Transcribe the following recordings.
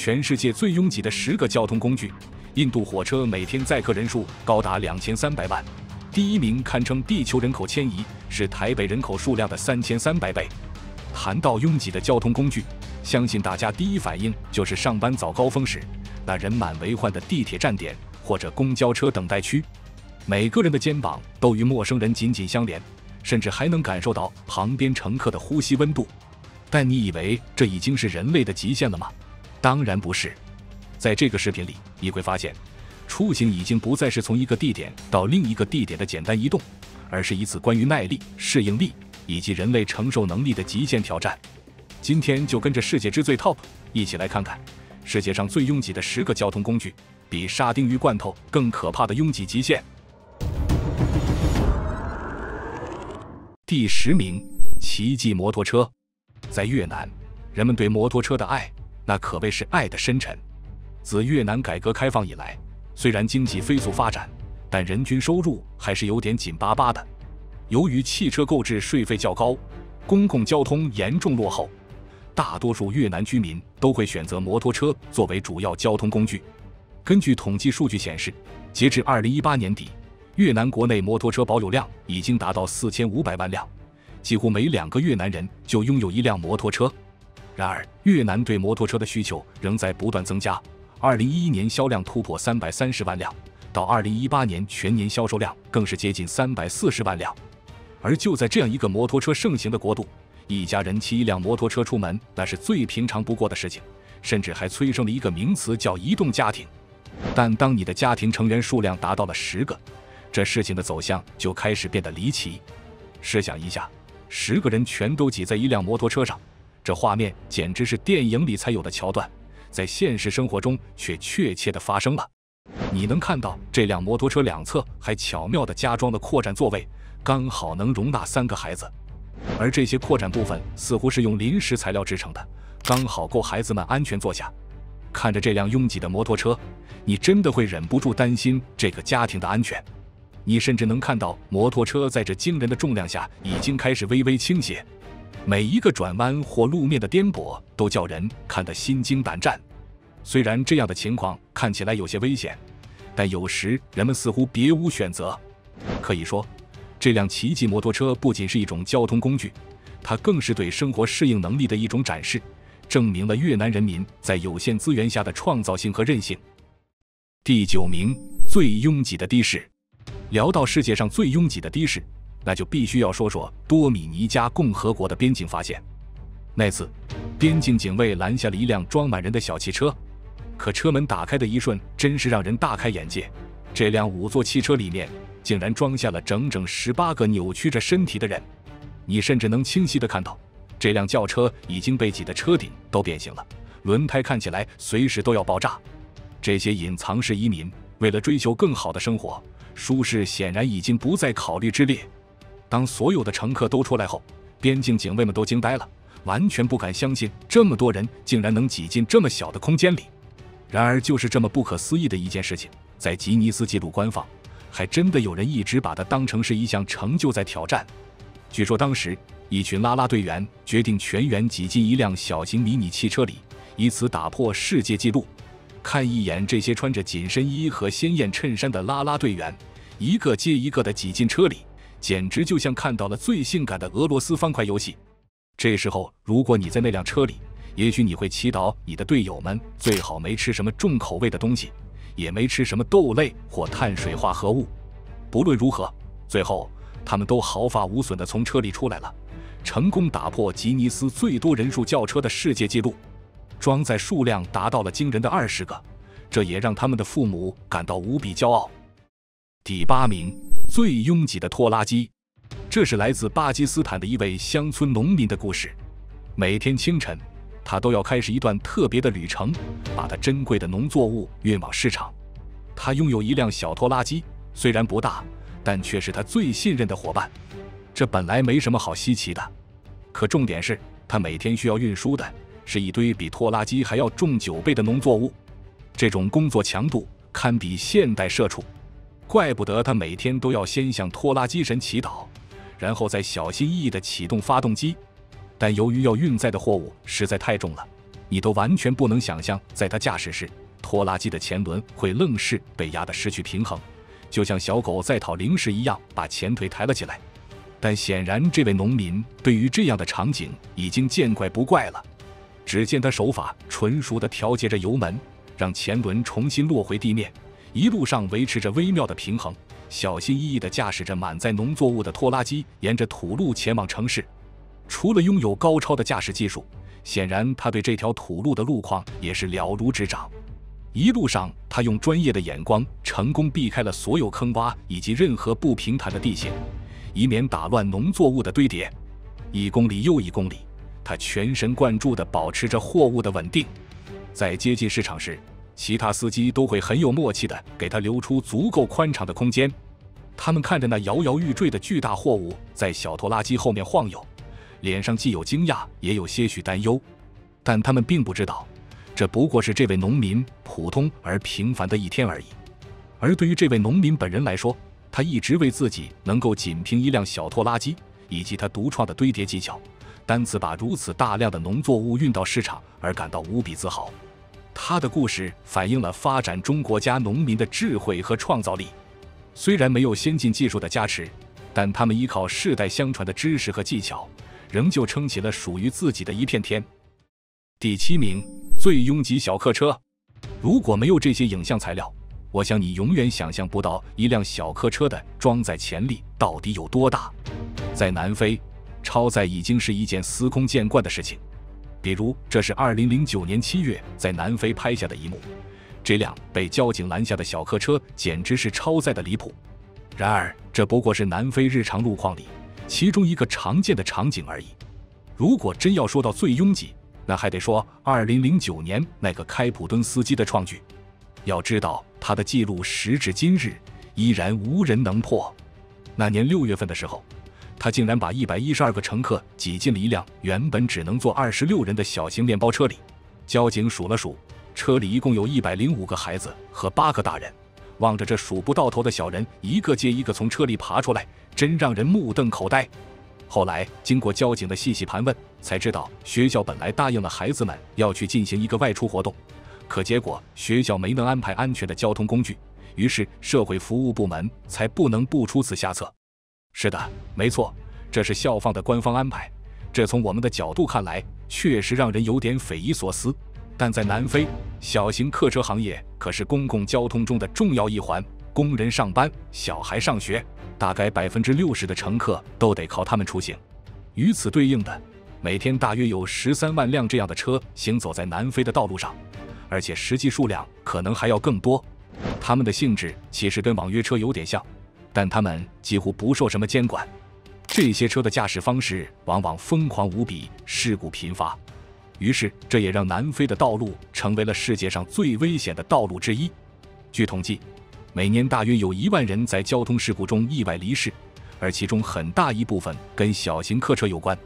全世界最拥挤的10个交通工具，印度火车每天载客人数高达2300万，第1名堪称地球人口迁移，是台北人口数量的3300倍。谈到拥挤的交通工具，相信大家第一反应就是上班早高峰时那人满为患的地铁站点或者公交车等待区，每个人的肩膀都与陌生人紧紧相连，甚至还能感受到旁边乘客的呼吸温度。但你以为这已经是人类的极限了吗？当然不是。在这个视频里，你会发现，出行已经不再是从一个地点到另一个地点的简单移动，而是一次关于耐力、适应力以及人类承受能力的极限挑战。今天就跟着世界之最 TOP 一起来看看世界上最拥挤的10个交通工具，比沙丁鱼罐头更可怕的拥挤极限。第10名，奇迹摩托车。在越南，人们对摩托车的爱，那可谓是爱的深沉。自越南改革开放以来，虽然经济飞速发展，但人均收入还是有点紧巴巴的。由于汽车购置税费较高，公共交通严重落后，大多数越南居民都会选择摩托车作为主要交通工具。根据统计数据显示，截至2018年底，越南国内摩托车保有量已经达到4500万辆，几乎每2个越南人就拥有一辆摩托车。然而，越南对摩托车的需求仍在不断增加，2011年销量突破330万辆，到2018年全年销售量更是接近340万辆。而就在这样一个摩托车盛行的国度，一家人骑一辆摩托车出门，那是最平常不过的事情，甚至还催生了一个名词叫移动家庭。但当你的家庭成员数量达到了10个，这事情的走向就开始变得离奇。试想一下，10个人全都挤在一辆摩托车上，这画面简直是电影里才有的桥段，在现实生活中却确切地发生了。你能看到这辆摩托车两侧还巧妙地加装了扩展座位，刚好能容纳3个孩子。而这些扩展部分似乎是用临时材料制成的，刚好够孩子们安全坐下。看着这辆拥挤的摩托车，你真的会忍不住担心这个家庭的安全。你甚至能看到摩托车在这惊人的重量下已经开始微微倾斜，每一个转弯或路面的颠簸都叫人看得心惊胆战。虽然这样的情况看起来有些危险，但有时人们似乎别无选择。可以说，这辆奇迹摩托车不仅是一种交通工具，它更是对生活适应能力的一种展示，证明了越南人民在有限资源下的创造性和韧性。第9名，最拥挤的的士。聊到世界上最拥挤的的士，那就必须要说说多米尼加共和国的边境发现。那次，边境警卫拦下了一辆装满人的小汽车，可车门打开的一瞬，真是让人大开眼界。这辆5座汽车里面竟然装下了整整18个扭曲着身体的人。你甚至能清晰地看到，这辆轿车已经被挤得车顶都变形了，轮胎看起来随时都要爆炸。这些隐藏式移民为了追求更好的生活，舒适显然已经不在考虑之列。当所有的乘客都出来后，边境警卫们都惊呆了，完全不敢相信这么多人竟然能挤进这么小的空间里。然而就是这么不可思议的一件事情，在吉尼斯纪录官方，还真的有人一直把它当成是一项成就在挑战。据说当时一群啦啦队员决定全员挤进一辆小型迷你汽车里，以此打破世界纪录。看一眼这些穿着紧身衣和鲜艳衬衫的啦啦队员，一个接一个地挤进车里，简直就像看到了最性感的俄罗斯方块游戏。这时候如果你在那辆车里，也许你会祈祷你的队友们最好没吃什么重口味的东西，也没吃什么豆类或碳水化合物。不论如何，最后他们都毫发无损地从车里出来了，成功打破吉尼斯最多人数轿车的世界纪录，装载数量达到了惊人的20个，这也让他们的父母感到无比骄傲。第8名，最拥挤的拖拉机。这是来自巴基斯坦的一位乡村农民的故事。每天清晨，他都要开始一段特别的旅程，把他珍贵的农作物运往市场。他拥有一辆小拖拉机，虽然不大，但却是他最信任的伙伴。这本来没什么好稀奇的，可重点是他每天需要运输的是一堆比拖拉机还要重9倍的农作物，这种工作强度堪比现代社畜。怪不得他每天都要先向拖拉机神祈祷，然后再小心翼翼地启动发动机。但由于要运载的货物实在太重了，你都完全不能想象，在他驾驶时，拖拉机的前轮会愣是被压得失去平衡，就像小狗在讨零食一样，把前腿抬了起来。但显然，这位农民对于这样的场景已经见怪不怪了。只见他手法纯熟地调节着油门，让前轮重新落回地面，一路上维持着微妙的平衡，小心翼翼地驾驶着满载农作物的拖拉机，沿着土路前往城市。除了拥有高超的驾驶技术，显然他对这条土路的路况也是了如指掌。一路上，他用专业的眼光成功避开了所有坑洼以及任何不平坦的地形，以免打乱农作物的堆叠。1公里又1公里，他全神贯注地保持着货物的稳定。在接近市场时，其他司机都会很有默契地给他留出足够宽敞的空间。他们看着那摇摇欲坠的巨大货物在小拖拉机后面晃悠，脸上既有惊讶，也有些许担忧。但他们并不知道，这不过是这位农民普通而平凡的一天而已。而对于这位农民本人来说，他一直为自己能够仅凭一辆小拖拉机以及他独创的堆叠技巧，单次把如此大量的农作物运到市场而感到无比自豪。他的故事反映了发展中国家农民的智慧和创造力。虽然没有先进技术的加持，但他们依靠世代相传的知识和技巧，仍旧撑起了属于自己的一片天。第7名，最拥挤小客车。如果没有这些影像材料，我想你永远想象不到一辆小客车的装载潜力到底有多大。在南非，超载已经是一件司空见惯的事情。比如，这是2009年7月在南非拍下的一幕，这辆被交警拦下的小客车简直是超载的离谱。然而，这不过是南非日常路况里其中一个常见的场景而已。如果真要说到最拥挤，那还得说2009年那个开普敦司机的创举。要知道，他的记录时至今日依然无人能破。那年6月份的时候，他竟然把112个乘客挤进了一辆原本只能坐26人的小型面包车里。交警数了数，车里一共有105个孩子和8个大人。望着这数不到头的小人一个接一个从车里爬出来，真让人目瞪口呆。后来经过交警的细细盘问，才知道学校本来答应了孩子们要去进行一个外出活动，可结果学校没能安排安全的交通工具，于是社会服务部门才不能不出此下策。是的，没错，这是校方的官方安排。这从我们的角度看来，确实让人有点匪夷所思。但在南非，小型客车行业可是公共交通中的重要一环，工人上班，小孩上学，大概60%的乘客都得靠他们出行。与此对应的，每天大约有13万辆这样的车行走在南非的道路上，而且实际数量可能还要更多。它们的性质其实跟网约车有点像，但它们几乎不受什么监管。这些车的驾驶方式往往疯狂无比，事故频发。于是，这也让南非的道路成为了世界上最危险的道路之一。据统计，每年大约有1万人在交通事故中意外离世，而其中很大一部分跟小型客车有关。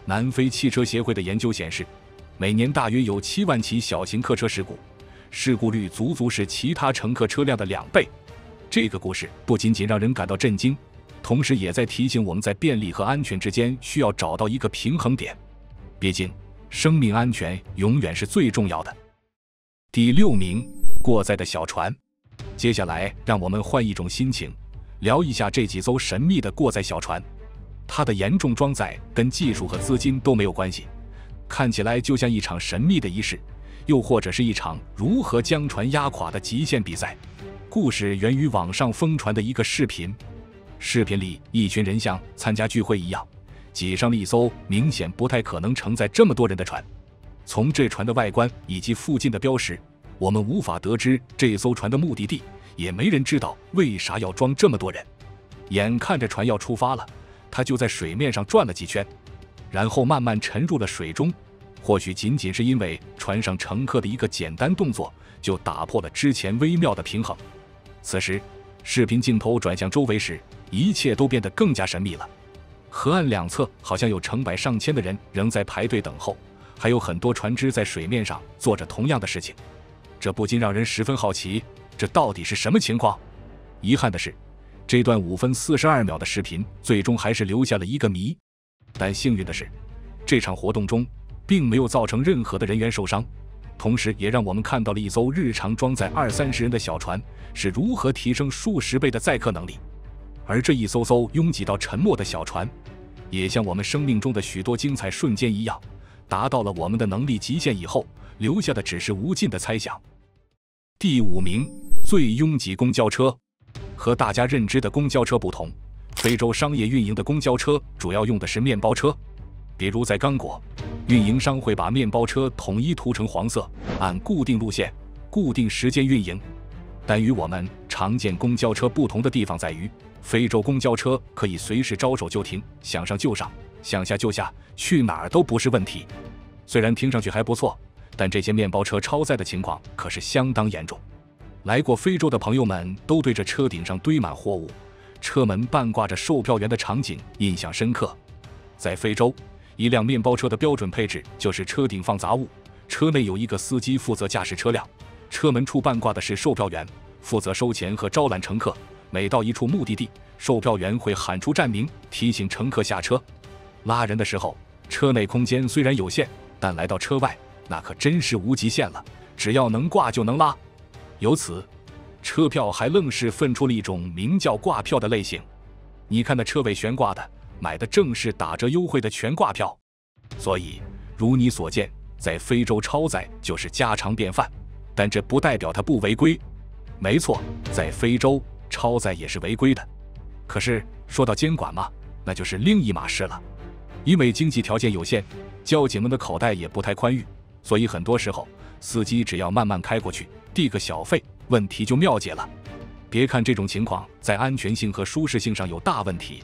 南非汽车协会的研究显示，每年大约有7万起小型客车事故，事故率足足是其他乘客车辆的2倍。这个故事不仅仅让人感到震惊，同时也在提醒我们在便利和安全之间需要找到一个平衡点。毕竟，生命安全永远是最重要的。第6名，过载的小船。接下来，让我们换一种心情，聊一下这几艘神秘的过载小船。它的严重装载跟技术和资金都没有关系，看起来就像一场神秘的仪式，又或者是一场如何将船压垮的极限比赛。故事源于网上疯传的一个视频，视频里一群人像参加聚会一样，挤上了一艘明显不太可能承载这么多人的船。从这船的外观以及附近的标识，我们无法得知这艘船的目的地，也没人知道为啥要装这么多人。眼看着船要出发了，它就在水面上转了几圈，然后慢慢沉入了水中。或许仅仅是因为船上乘客的一个简单动作，就打破了之前微妙的平衡。此时，视频镜头转向周围时，一切都变得更加神秘了。河岸两侧好像有成百上千的人仍在排队等候，还有很多船只在水面上做着同样的事情。这不禁让人十分好奇，这到底是什么情况？遗憾的是，这段5分42秒的视频最终还是留下了一个谜。但幸运的是，这场活动中并没有造成任何的人员受伤，同时也让我们看到了一艘日常装载20-30人的小船是如何提升数十倍的载客能力。而这一艘艘拥挤到沉没的小船，也像我们生命中的许多精彩瞬间一样，达到了我们的能力极限以后，留下的只是无尽的猜想。第5名，最拥挤公交车。和大家认知的公交车不同，非洲商业运营的公交车主要用的是面包车。比如在刚果，运营商会把面包车统一涂成黄色，按固定路线、固定时间运营。但与我们常见公交车不同的地方在于，非洲公交车可以随时招手就停，想上就上，想下就下，去哪儿都不是问题。虽然听上去还不错，但这些面包车超载的情况可是相当严重。来过非洲的朋友们都对这车顶上堆满货物、车门半挂着售票员的场景印象深刻。在非洲，一辆面包车的标准配置就是车顶放杂物，车内有一个司机负责驾驶车辆，车门处半挂的是售票员，负责收钱和招揽乘客。每到一处目的地，售票员会喊出站名，提醒乘客下车。拉人的时候，车内空间虽然有限，但来到车外，那可真是无极限了，只要能挂就能拉。由此，车票还愣是分出了一种名叫挂票的类型。你看那车尾悬挂的，买的正是打折优惠的全挂票。所以，如你所见，在非洲超载就是家常便饭，但这不代表它不违规。没错，在非洲超载也是违规的。可是说到监管嘛，那就是另一码事了。因为经济条件有限，交警们的口袋也不太宽裕，所以很多时候司机只要慢慢开过去，递个小费，问题就妙解了。别看这种情况在安全性和舒适性上有大问题，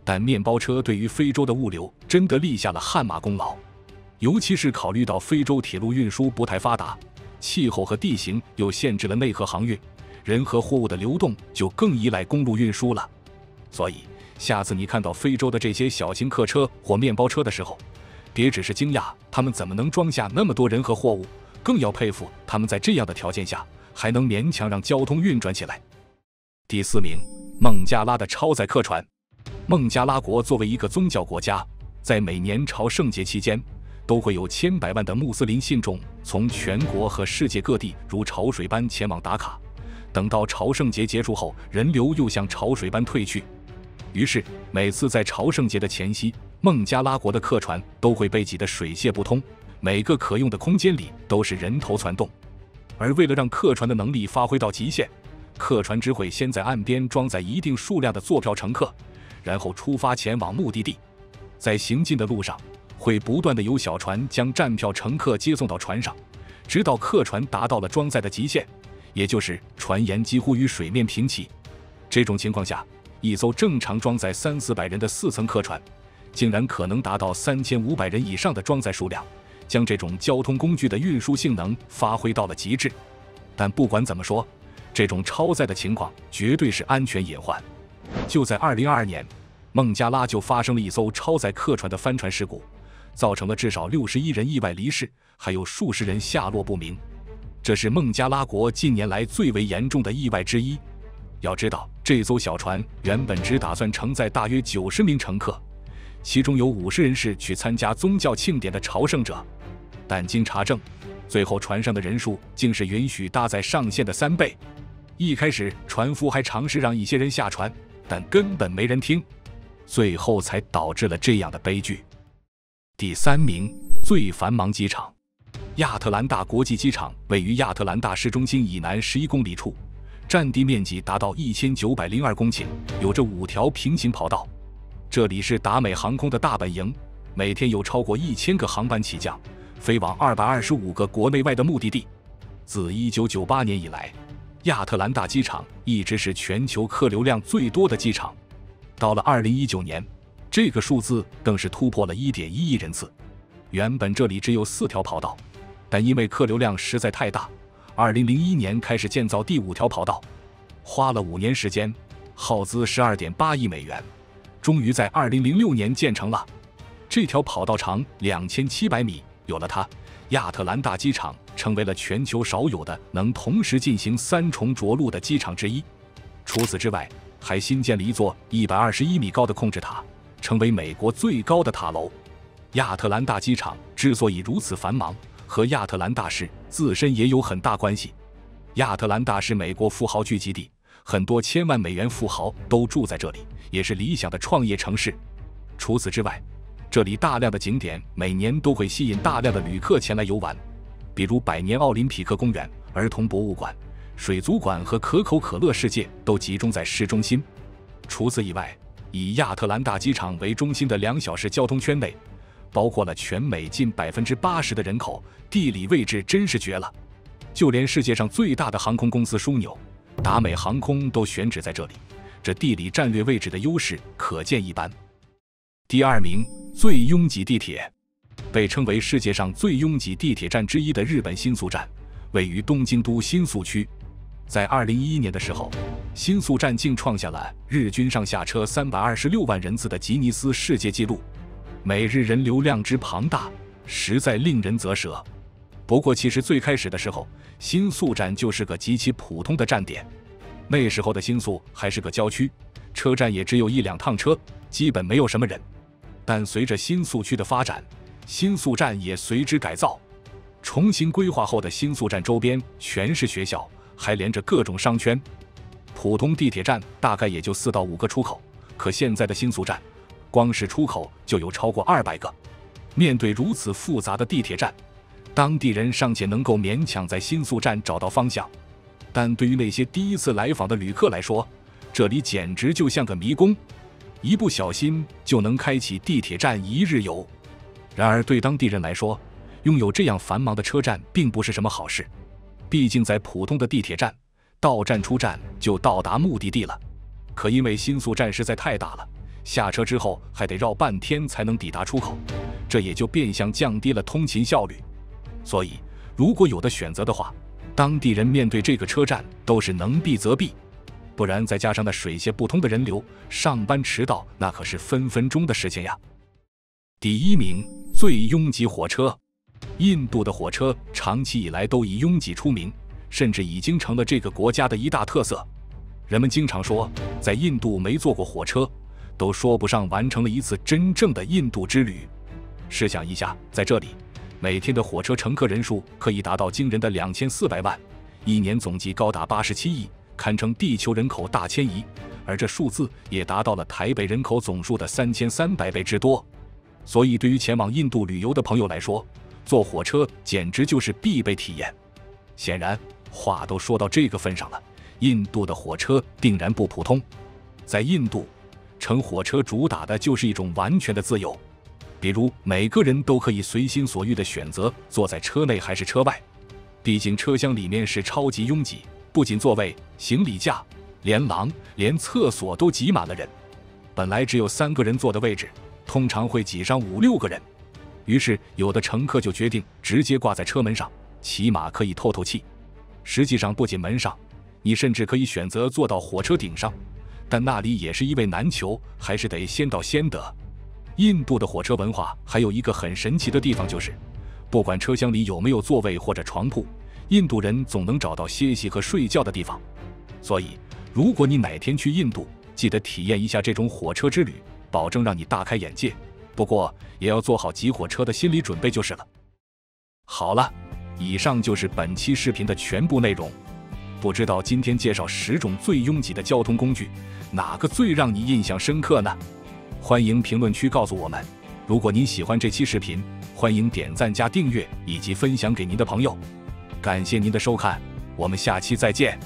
但面包车对于非洲的物流真的立下了汗马功劳。尤其是考虑到非洲铁路运输不太发达，气候和地形又限制了内河航运，人和货物的流动就更依赖公路运输了。所以下次你看到非洲的这些小型客车或面包车的时候，别只是惊讶他们怎么能装下那么多人和货物，更要佩服他们在这样的条件下还能勉强让交通运转起来。第4名，孟加拉的超载客船。孟加拉国作为一个宗教国家，在每年朝圣节期间，都会有千百万的穆斯林信众从全国和世界各地如潮水般前往打卡。等到朝圣节结束后，人流又像潮水般退去。于是每次在朝圣节的前夕，孟加拉国的客船都会被挤得水泄不通，每个可用的空间里都是人头攒动。而为了让客船的能力发挥到极限，客船只会先在岸边装载一定数量的坐票乘客，然后出发前往目的地。在行进的路上，会不断的有小船将站票乘客接送到船上，直到客船达到了装载的极限，也就是船沿几乎与水面平齐。这种情况下，一艘正常装载300-400人的4层客船，竟然可能达到3500人以上的装载数量，将这种交通工具的运输性能发挥到了极致。但不管怎么说，这种超载的情况绝对是安全隐患。就在2022年，孟加拉就发生了一艘超载客船的翻船事故，造成了至少61人意外离世，还有数十人下落不明。这是孟加拉国近年来最为严重的意外之一。要知道，这艘小船原本只打算承载大约90名乘客，其中有50人是去参加宗教庆典的朝圣者，但经查证，最后船上的人数竟是允许搭载上限的3倍。一开始船夫还尝试让一些人下船，但根本没人听，最后才导致了这样的悲剧。第3名，最繁忙机场。亚特兰大国际机场位于亚特兰大市中心以南11公里处，占地面积达到1902公顷，有着5条平行跑道。这里是达美航空的大本营，每天有超过1000个航班起降，飞往225个国内外的目的地。自1998年以来，亚特兰大机场一直是全球客流量最多的机场。到了2019年，这个数字更是突破了1.1亿人次。原本这里只有4条跑道，但因为客流量实在太大，2001年开始建造第5条跑道，花了5年时间，耗资12.8亿美元，终于在2006年建成了。这条跑道长2700米，有了它，亚特兰大机场成为了全球少有的能同时进行3重着陆的机场之一。除此之外，还新建了一座121米高的控制塔，成为美国最高的塔楼。亚特兰大机场之所以如此繁忙，和亚特兰大市自身也有很大关系。亚特兰大是美国富豪聚集地，很多千万美元富豪都住在这里，也是理想的创业城市。除此之外，这里大量的景点每年都会吸引大量的旅客前来游玩，比如百年奥林匹克公园、儿童博物馆、水族馆和可口可乐世界都集中在市中心。除此以外，以亚特兰大机场为中心的2小时交通圈内，包括了全美近80%的人口，地理位置真是绝了。就连世界上最大的航空公司枢纽达美航空都选址在这里，这地理战略位置的优势可见一斑。第2名，最拥挤地铁。被称为世界上最拥挤地铁站之一的日本新宿站，位于东京都新宿区。在2011年的时候，新宿站竟创下了日均上下车326万人次的吉尼斯世界纪录，每日人流量之庞大，实在令人啧舌。不过其实最开始的时候，新宿站就是个极其普通的站点。那时候的新宿还是个郊区，车站也只有1、2趟车，基本没有什么人。但随着新宿区的发展，新宿站也随之改造。重新规划后的新宿站周边全是学校，还连着各种商圈。普通地铁站大概也就4到5个出口，可现在的新宿站，光是出口就有超过200个。面对如此复杂的地铁站，当地人尚且能够勉强在新宿站找到方向，但对于那些第一次来访的旅客来说，这里简直就像个迷宫，一不小心就能开启地铁站一日游。然而对当地人来说，拥有这样繁忙的车站并不是什么好事。毕竟在普通的地铁站，到站出站就到达目的地了。可因为新宿站实在太大了，下车之后还得绕半天才能抵达出口，这也就变相降低了通勤效率。所以如果有的选择的话，当地人面对这个车站都是能避则避，不然再加上那水泄不通的人流，上班迟到那可是分分钟的事情呀。第1名，最拥挤火车。印度的火车长期以来都以拥挤出名，甚至已经成了这个国家的一大特色。人们经常说，在印度没坐过火车，都说不上完成了一次真正的印度之旅。试想一下，在这里，每天的火车乘客人数可以达到惊人的2400万，一年总计高达87亿，堪称地球人口大迁移，而这数字也达到了台北人口总数的3300倍之多。所以对于前往印度旅游的朋友来说，坐火车简直就是必备体验。显然，话都说到这个份上了，印度的火车定然不普通。在印度，乘火车主打的就是一种完全的自由，比如每个人都可以随心所欲地选择坐在车内还是车外。毕竟车厢里面是超级拥挤，不仅座位、行李架、连廊、连厕所都挤满了人。本来只有3个人坐的位置，通常会挤上5、6个人。于是有的乘客就决定直接挂在车门上，起码可以透透气。实际上不仅门上，你甚至可以选择坐到火车顶上，但那里也是一位难求，还是得先到先得。印度的火车文化还有一个很神奇的地方，就是不管车厢里有没有座位或者床铺，印度人总能找到歇息和睡觉的地方。所以如果你哪天去印度，记得体验一下这种火车之旅，保证让你大开眼界。不过也要做好挤火车的心理准备就是了。好了，以上就是本期视频的全部内容。不知道今天介绍10种最拥挤的交通工具，哪个最让你印象深刻呢？欢迎评论区告诉我们。如果您喜欢这期视频，欢迎点赞加订阅以及分享给您的朋友。感谢您的收看，我们下期再见。